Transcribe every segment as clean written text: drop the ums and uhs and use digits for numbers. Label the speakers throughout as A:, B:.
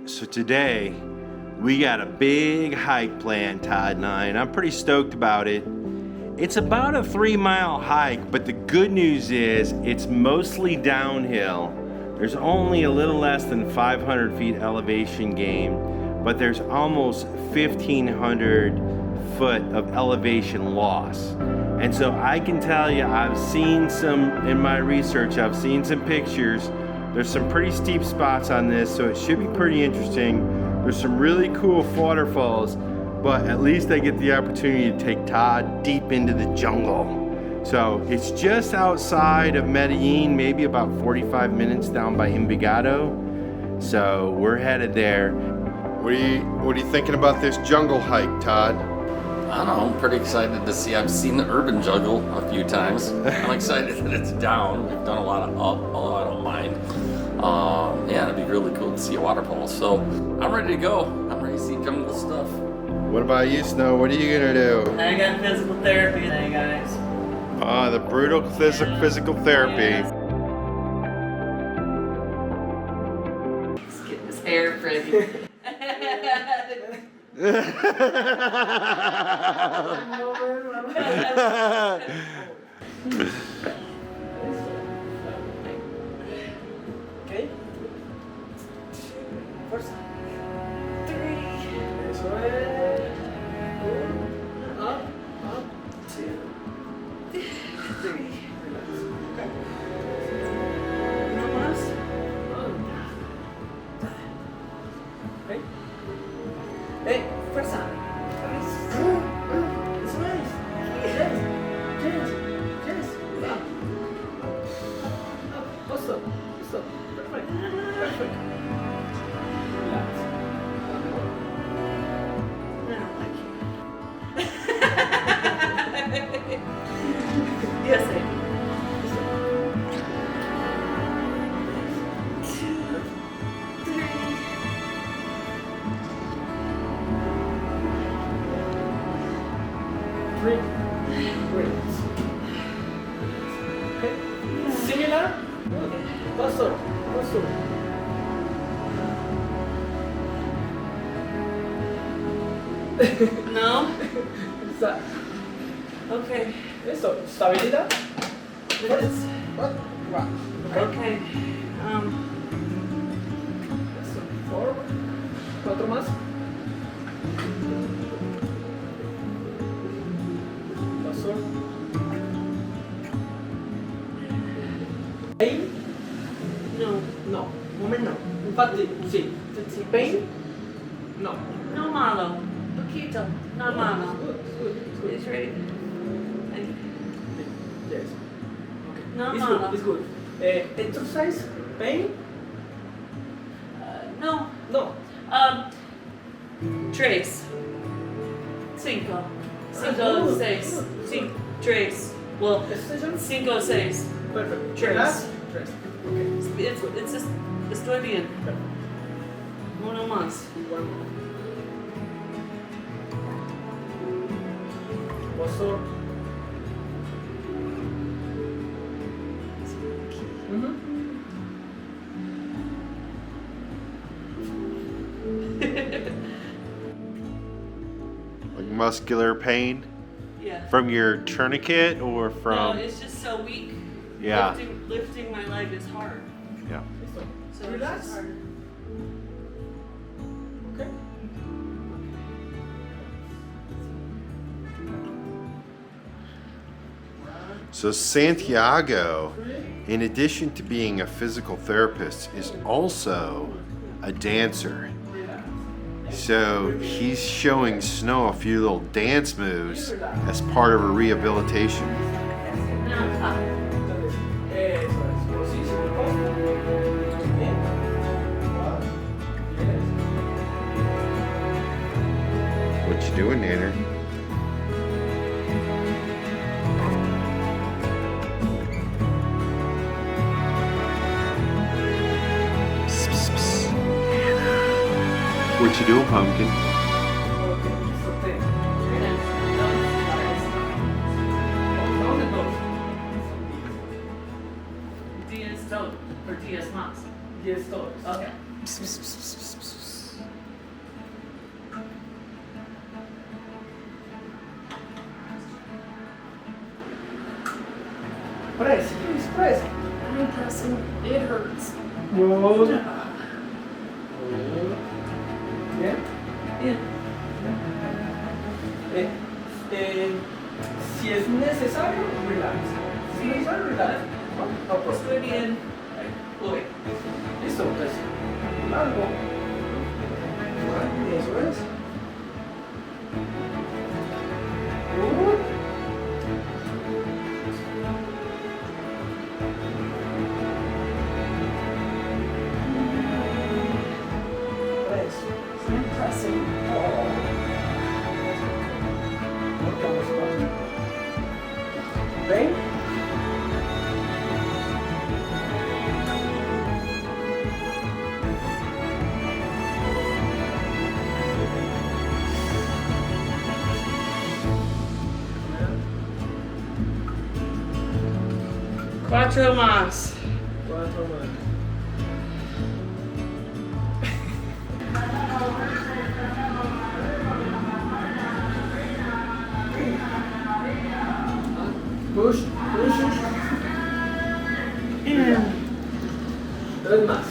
A: So today, we got a big hike planned, Todd and I, and I'm pretty stoked about it. It's about a 3-mile hike, but the good news is it's mostly downhill. There's only a little less than 500 feet elevation gain, but there's almost 1,500 foot of elevation loss. And so I can tell you, I've seen some, in my research, I've seen some pictures. There's some pretty steep spots on this, so it should be pretty interesting. There's some really cool waterfalls, but at least I get the opportunity to take Todd deep into the jungle. So it's just outside of Medellin, maybe about 45 minutes down by Envigado. So we're headed there. What are you thinking about this jungle hike, Todd?
B: I don't know, I'm pretty excited to see. I've seen the urban jungle a few times. I'm excited that it's down. We've done a lot of up, although I don't mind. Yeah, it'd be really cool to see a waterfall. So I'm ready to go. I'm ready to see jungle stuff.
A: What about you, Snow? What are you gonna do?
C: I got physical therapy today, guys.
A: The brutal physical therapy.
C: Let's get this hair pretty. Okay. First, 3. Eso es. Up, 2, 3. Okay. No más. Okay. Hey, fuerza. Eso es. Yes. Up. Listo. Perfect. Relax. I don't like you. Yes, I do. 2, 3. Great. Okay. Similar. Pastor. No. Okay.
D: Eso, estabilidad.
C: This.
D: What?
C: Okay.
D: Eso, 4 más. Paso. Pain?
C: No.
D: No. Moment no. Infatti, sì. Pain? No.
C: No malo. Poquito. No malo.
D: Good.
C: It's ready.
D: Yes.
C: No
D: It's
C: malo.
D: good. It's good. Exercise? Pain?
C: No.
D: No.
C: 3. 5. 5, 6. 3. Well,
D: Exercise?
C: 5, 6.
D: Perfect.
C: Tres.
D: Relax. Tres. Okay.
C: It's just, estoy bien. Uno más.
D: One more. Paso.
A: Like muscular pain
C: Yeah.
A: from your tourniquet or
C: No,
A: from?
C: it's just so weak.
A: Yeah.
C: Lifting my leg is hard.
A: Yeah.
C: So
D: Relax.
C: it's just hard.
D: Okay.
A: So Santiago, in addition to being a physical therapist, is also a dancer. So he's showing Snow a few little dance moves as part of her rehabilitation.
C: Now top.
D: Eso es. Sí, sí, bien. Yes.
A: What you doing, Nanner? Psst, psst, psst. What you doing, Pumpkin?
D: Okay, so ten. Down the nose.
C: 10 total or 10 más.
D: Yes, toes.
C: Okay.
D: Press, please, press.
C: I'm pressing. It hurts.
D: Good. Bien.
C: Yeah.
D: Si es necesario, relax. Si es necesario, relax. No, pues.
C: Estoy bien.
D: Uy. Listo, pues. Largo. Eso es. Good. Press.
C: I'm pressing.
D: Bem?
C: Quatro más.
D: Quatro mais. Push, push. Tres más.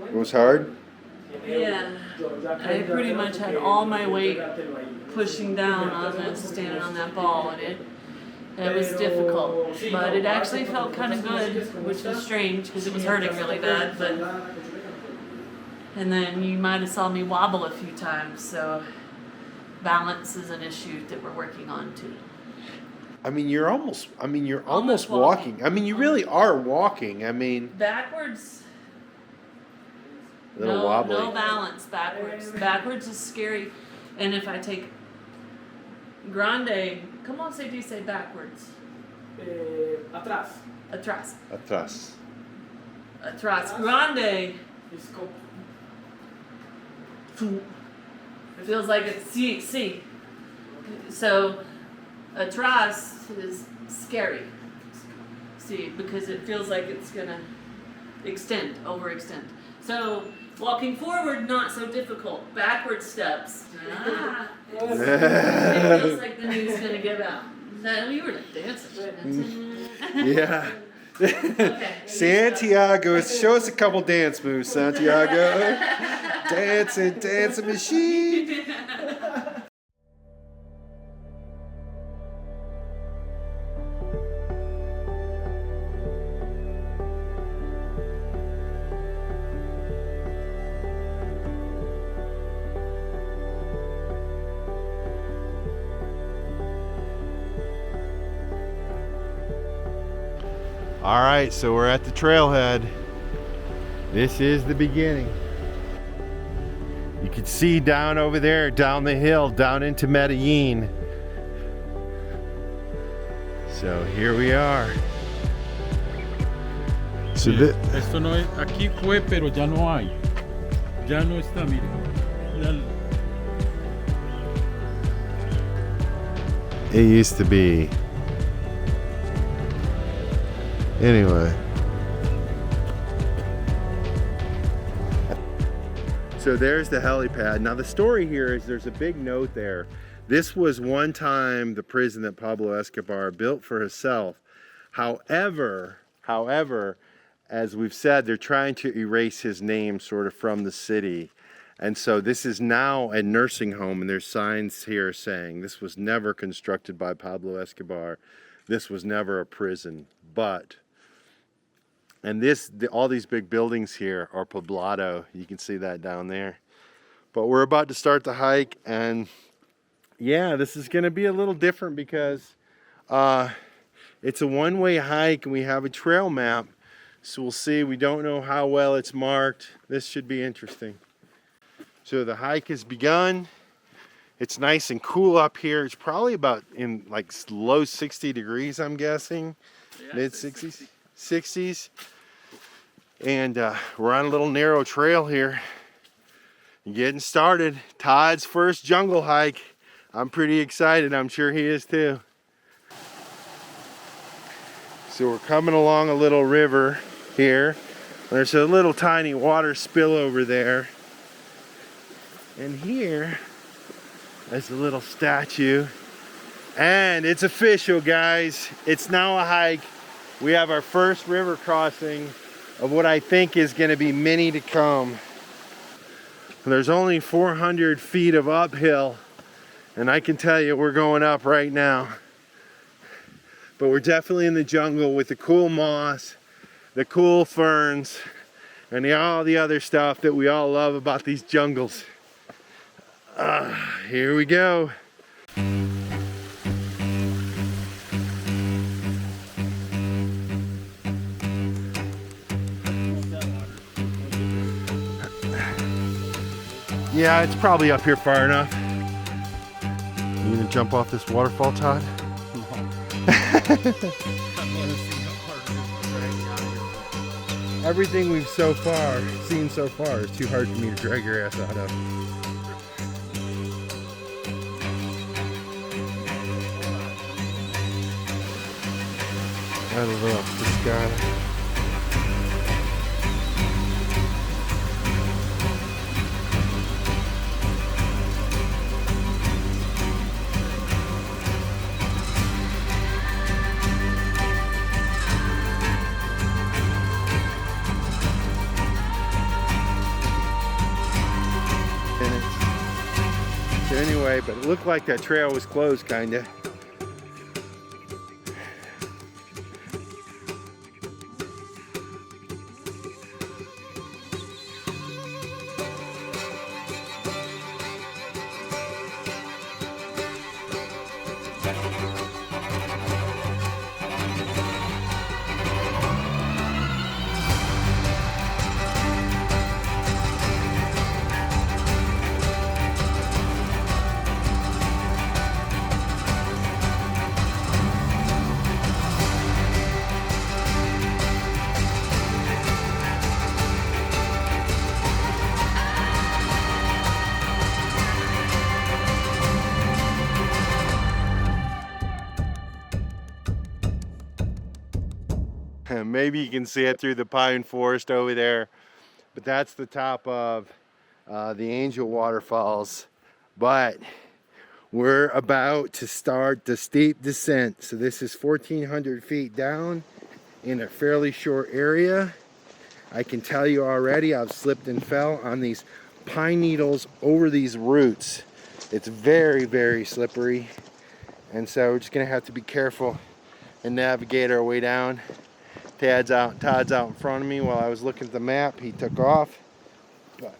A: It was hard?
C: Yeah. I pretty much had all my weight pushing down on this, standing on that ball, and it was difficult. But it actually felt kind of good, which was strange because it was hurting really bad. And then you might have saw me wobble a few times, so balance is an issue that we're working on too.
A: You're almost
C: Almost
A: walking.
C: walking.
A: You really are walking.
C: Backwards.
A: A little wobbly.
C: No balance backwards. Backwards is scary. And if I take grande, come on, say backwards.
D: Atrás.
C: Atrás.
A: Atrás.
C: Atrás. Grande. It feels like it's C. So atrás is scary. See, because it feels like it's gonna overextend. So walking forward, not so difficult. Backward steps. It feels like the knee's gonna give out. No, you were dancing.
A: Yeah.
C: Okay.
A: Santiago, show us a couple dance moves, Santiago. Dancing machine. All right, so we're at the trailhead. This is the beginning. You can see down over there, down the hill, down into Medellin. So here we are. So
E: Esto no es, aquí fue, pero ya no hay. Ya no está, mire.
A: it used to be. Anyway. So there's the helipad. Now the story here is there's a big note there. This was one time the prison that Pablo Escobar built for himself. However, as we've said, they're trying to erase his name sort of from the city. And so this is now a nursing home, and there's signs here saying this was never constructed by Pablo Escobar. This was never a prison, all these big buildings here are poblado. You can see that down there. But we're about to start the hike, and yeah, this is going to be a little different because it's a one-way hike, and we have a trail map. So we'll see. We don't know how well it's marked. This should be interesting. So the hike has begun. It's nice and cool up here. It's probably about in like low 60 degrees, I'm guessing. Yeah, mid 60s. And we're on a little narrow trail here. Getting started. Todd's first jungle hike. I'm pretty excited. I'm sure he is too. So we're coming along a little river here. There's a little tiny water spill over there. And here is a little statue. And it's official, guys. It's now a hike. We have our first river crossing of what I think is going to be many to come. There's only 400 feet of uphill, and I can tell you we're going up right now. But we're definitely in the jungle with the cool moss, the cool ferns, and all the other stuff that we all love about these jungles. Here we go. Yeah, it's probably up here far enough. You gonna jump off this waterfall, Todd? Everything we've seen so far is too hard for me to drag your ass out of. I don't know, this guy. So anyway, but it looked like that trail was closed, kinda. Maybe you can see it through the pine forest over there, but that's the top of the Angel Waterfalls. But we're about to start the steep descent. So this is 1,400 feet down in a fairly short area. I can tell you already, I've slipped and fell on these pine needles over these roots. It's very, very slippery. And so we're just gonna have to be careful and navigate our way down. Todd's out in front of me while I was looking at the map. He took off, but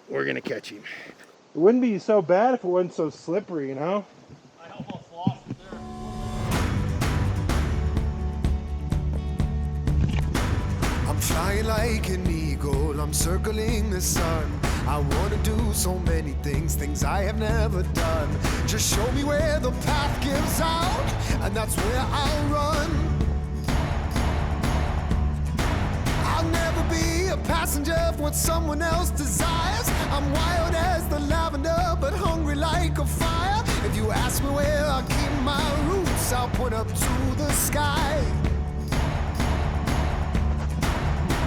A: we're gonna catch him. It wouldn't be so bad if it wasn't so slippery, you know?
E: I almost lost it there.
F: I'm flying like an eagle, I'm circling the sun. I wanna do so many things I have never done. Just show me where the path gives out, and that's where I'll run. I'll never be a passenger of what someone else desires. I'm wild as the lavender, but hungry like a fire. If you ask me where I keep my roots, I'll point up to the sky.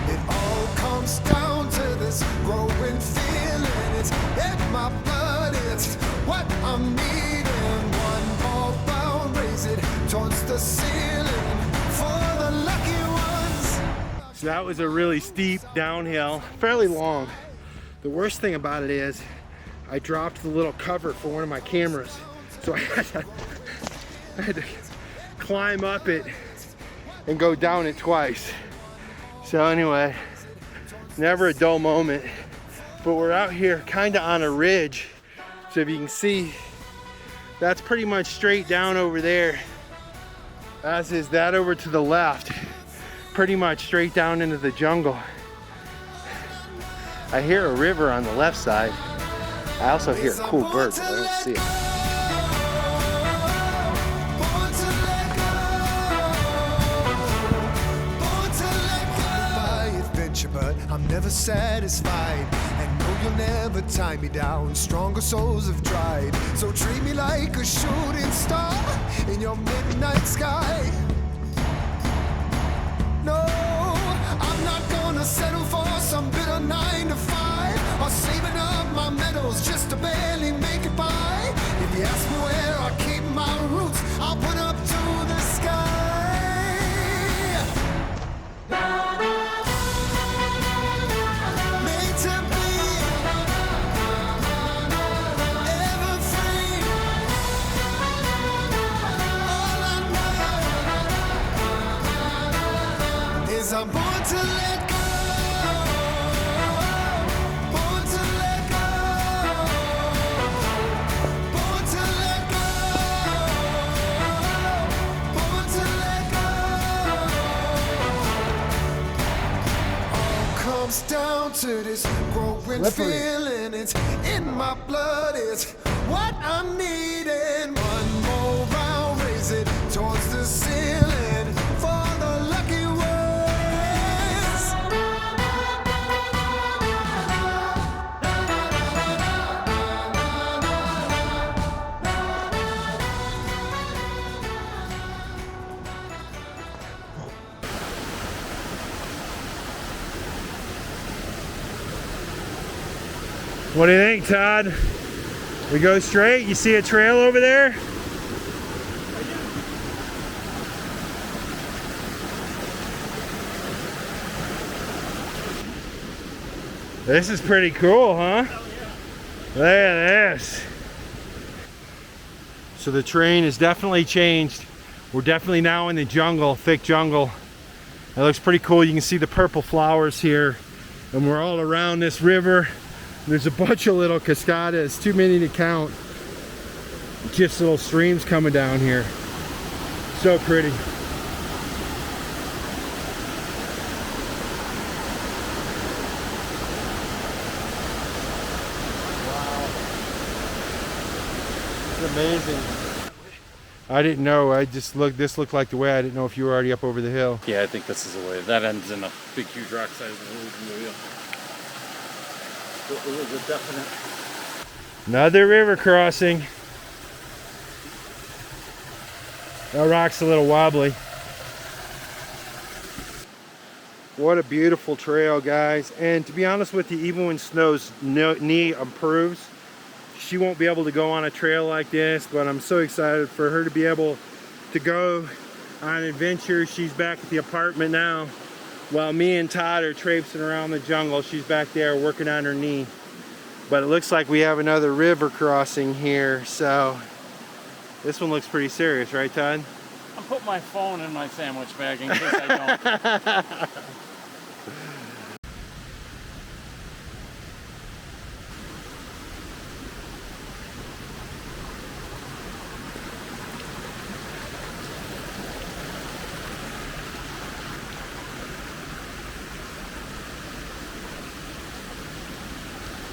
F: It all comes down to this growing feeling. It's in my blood, it's what I'm needing. One ball bound, raise it towards the ceiling for the lucky ones.
A: So that was a really steep downhill, fairly long. The worst thing about it is I dropped the little cover for one of my cameras. So I had to climb up it and go down it twice. So anyway, never a dull moment. But we're out here kind of on a ridge. So if you can see, that's pretty much straight down over there. As is that over to the left. Pretty much straight down into the jungle. I hear a river on the left side. I also hear a cool bird, but I don't see it.
F: never satisfied, and no, you'll never tie me down. Stronger souls have tried, so treat me like a shooting star in your midnight sky. No, I'm not gonna settle for some bitter 9 to 5, or saving up my medals just to barely make it by. If you ask me where I keep my roots, I'll put up to the sky. Made to be ever free. All I know is I'm born to let go. Born to let go. Born to let go. Born to let go. All comes down to this growing feeling. It's in my blood. It's what I'm needing. One more round, raise it towards the ceiling for the lucky ones.
A: What do you think, Todd? We go straight? You see a trail over there? This is pretty cool, huh? Look at this. So the terrain has definitely changed. We're definitely now in the jungle, thick jungle. It looks pretty cool. You can see the purple flowers here. And we're all around this river. There's a bunch of little cascadas, too many to count. Just little streams coming down here. So pretty. It's amazing. I didn't know. I just looked. This looked like the way. I didn't know if you were already up over the hill.
E: Yeah, I think this is the way. That ends in a big, huge rock sized area. It was a definite.
A: Another river crossing. That rock's a little wobbly. What a beautiful trail, guys. And to be honest with you, even when Snow's knee improves, she won't be able to go on a trail like this, but I'm so excited for her to be able to go on an adventure. She's back at the apartment now, while me and Todd are traipsing around the jungle. She's back there working on her knee. But it looks like we have another river crossing here, so this one looks pretty serious, right, Todd?
E: I'll put my phone in my sandwich bag in case I don't.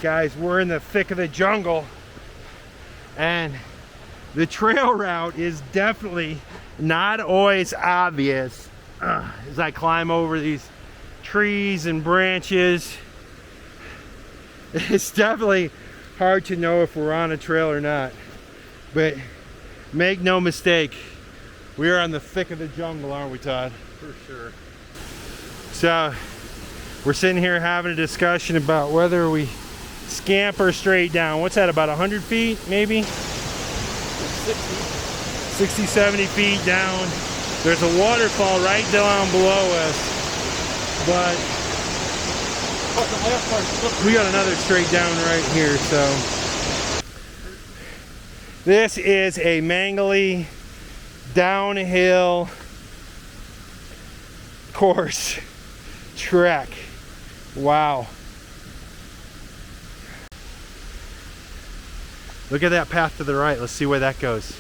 A: Guys, we're in the thick of the jungle, and the trail route is definitely not always obvious as I climb over these trees and branches. It's definitely hard to know if we're on a trail or not, but make no mistake, we are in the thick of the jungle, aren't we, Todd?
E: For sure.
A: So we're sitting here having a discussion about whether we scamper straight down. What's that, about 100 feet maybe? 60, 70 feet down. There's a waterfall right down below us, but we got another straight down right here. So this is a mangly downhill course trek. Wow. Look at that path to the right. Let's see where that goes.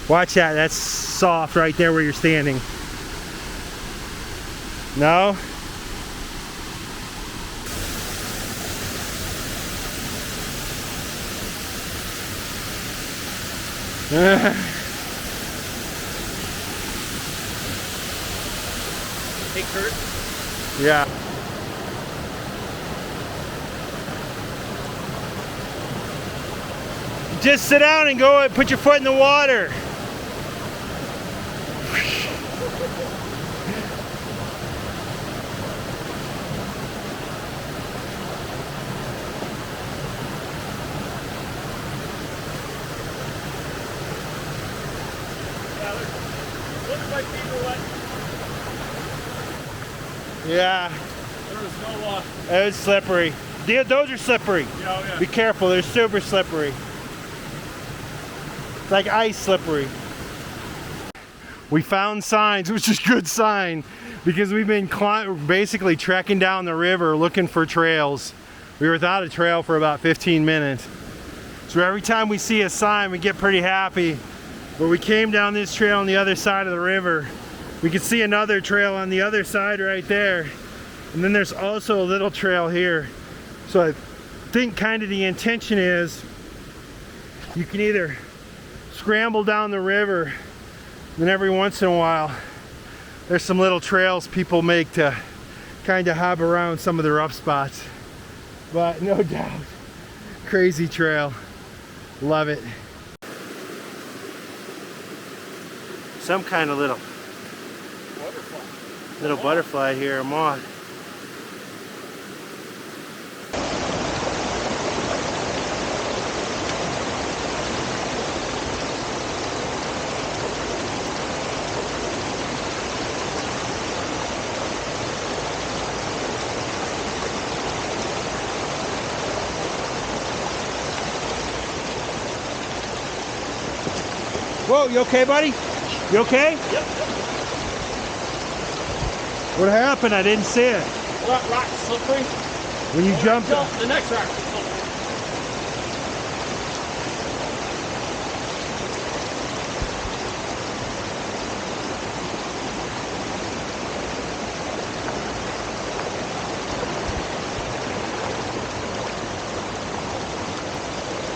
A: Watch that. That's soft right there where you're standing. No?
E: Hey, Curt.
A: Yeah. Just sit down and go and put your foot in the water. Yeah. It was slippery. Those are slippery.
E: Yeah.
A: Be careful, they're super slippery. It's like ice slippery. We found signs, which is a good sign, because we've been basically trekking down the river looking for trails. We were without a trail for about 15 minutes. So every time we see a sign, we get pretty happy. But we came down this trail on the other side of the river. We could see another trail on the other side right there. And then there's also a little trail here. So I think kind of the intention is you can either scramble down the river, and then every once in a while there's some little trails people make to kind of hop around some of the rough spots. But no doubt, crazy trail. Love it. Some kind of little butterfly here, a moth. Whoa, you okay, buddy? You okay?
E: Yep.
A: What happened? I didn't see it.
E: Rock slippery.
A: When you jumped.
E: The next rock is slippery.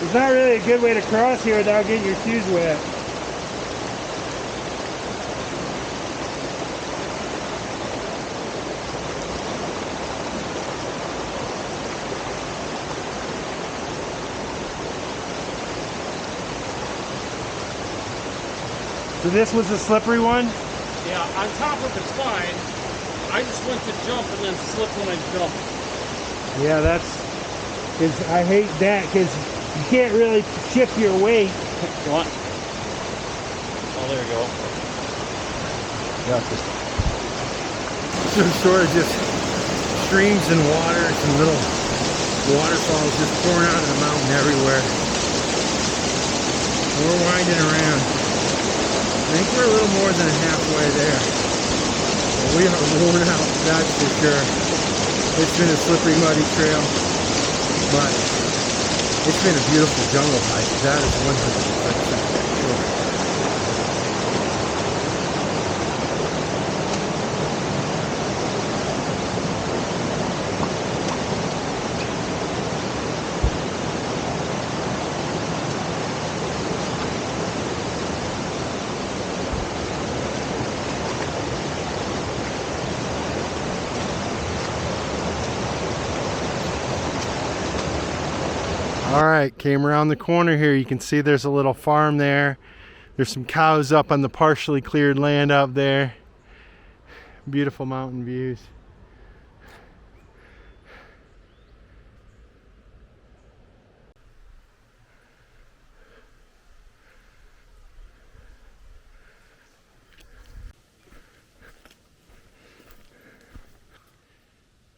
A: It's not really a good way to cross here without getting your shoes wet. So this was the slippery one?
E: Yeah, on top of it's fine. I just went to jump and then slipped when I jumped.
A: Yeah, I hate that because you can't really shift your weight.
E: You want? Oh, there you go.
A: So sort of just streams and water, some little waterfalls just pouring out of the mountain everywhere. We're winding around. I think we're a little more than halfway there. Well, we are worn out, that's for sure. It's been a slippery, muddy trail, but it's been a beautiful jungle hike. That is 100% sure. All right, came around the corner here. You can see there's a little farm there. There's some cows up on the partially cleared land up there. Beautiful mountain views.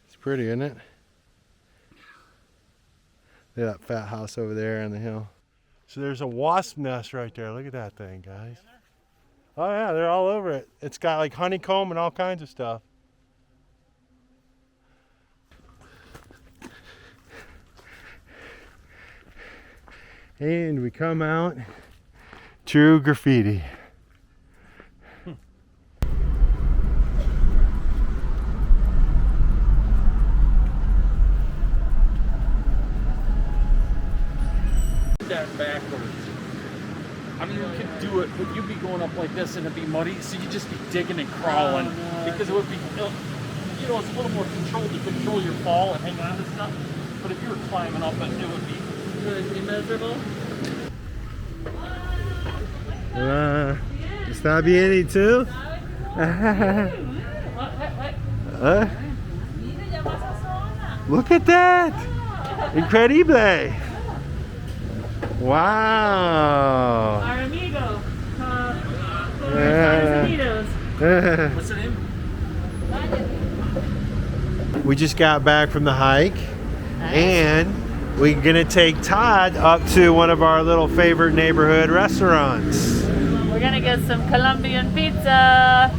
A: It's pretty, isn't it? Look at that fat house over there on the hill. So there's a wasp nest right there. Look at that thing, guys. Oh yeah, they're all over it. It's got like honeycomb and all kinds of stuff. And we come out, true graffiti.
E: That backwards. I mean, you could do it, but you'd be going up like this and it'd be muddy, so you'd just be digging and crawling.
C: Oh, no.
E: Because it would be, you know, it's a little more controlled to control your fall and hang on to stuff. But if you were climbing up it, it would be...
C: It would be miserable.
A: Está bien, ¿y tú? Look at that! Increíble! Wow!
C: Our amigo.
E: What's her name?
A: We just got back from the hike, and we're gonna take Todd up to one of our little favorite neighborhood restaurants.
C: We're gonna get some Colombian pizza.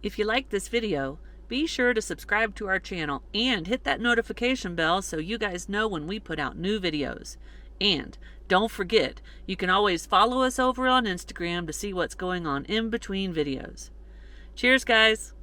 C: If you like this video, be sure to subscribe to our channel and hit that notification bell so you guys know when we put out new videos. And don't forget, you can always follow us over on Instagram to see what's going on in between videos. Cheers, guys!